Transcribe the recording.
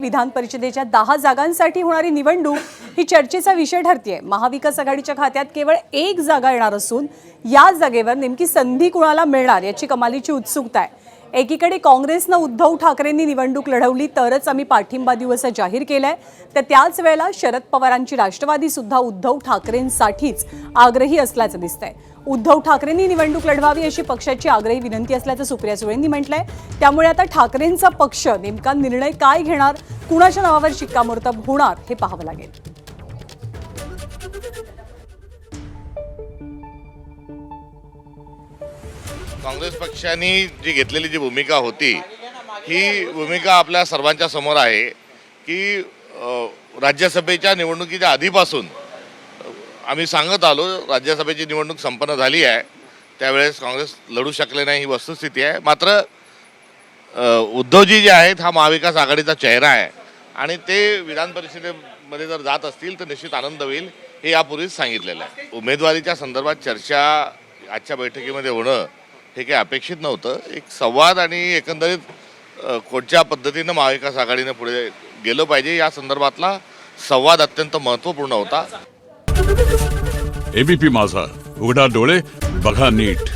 विधान परिषदेच्या 10 जागांसाठी होणारी निवडणूक ही चर्चेचा विषय ठरतेय। महाविकास आघाडीच्या खात्यात केवळ 1 जागा येणार असून या जागेवर नेमकी संधी कुणाला मिळणार याची कमालीची उत्सुकता आहे। एकीकडे काँग्रेसने उद्धव ठाकरेंनी निवडणूक लढवली तरच आम्ही पाठिंबा देऊ असं जाहीर केलंय, तर त्याच वेळेला शरद पवारांची राष्ट्रवादी सुद्धा उद्धव ठाकरेंसाठीच आग्रही असल्याचं दिसतंय। उद्धव ठाकरेंनी निवडणूक लढवावी अशी पक्षाची आग्रही विनंती असल्याचं सुप्रिया सुळेंनी म्हटलंय। त्यामुळे आता ठाकरेंचा पक्ष नेमका निर्णय काय घेणार, कुणाच्या नावावर शिक्कामोर्तब होणार हे पाहावं लागेल। काँग्रेस पक्षाने जी घेतलेली जी भूमिका होती ही भूमिका आपल्या सर्वांच्या समोर आहे की राज्यसभेच्या निवडणुकीच्या आधीपासून आम्ही सांगत आलो राज्यसभेची निवडणूक संपन्न झाली आहे, त्यावेळेस काँग्रेस लढू शकले नाही ही वस्तुस्थिती आहे। मात्र उद्धवजी जे आहेत हा महाविकास आघाडीचा चेहरा आहे आणि ते विधान परिषदेमध्ये जर जात असतील तर निश्चित आनंद होईल हे यापूर्वीच सांगितलेलं आहे। उमेदवारीच्या संदर्भात चर्चा आजच्या बैठकीमध्ये होणं हे काही अपेक्षित नव्हतं। एक संवाद आणि एकंदरीत कोणत्या पद्धतीनं महाविकास आघाडीने पुढे गेलं पाहिजे या संदर्भातला संवाद अत्यंत महत्त्वपूर्ण होता। एबीपी माझा, उघडा डोळे बघा नीट।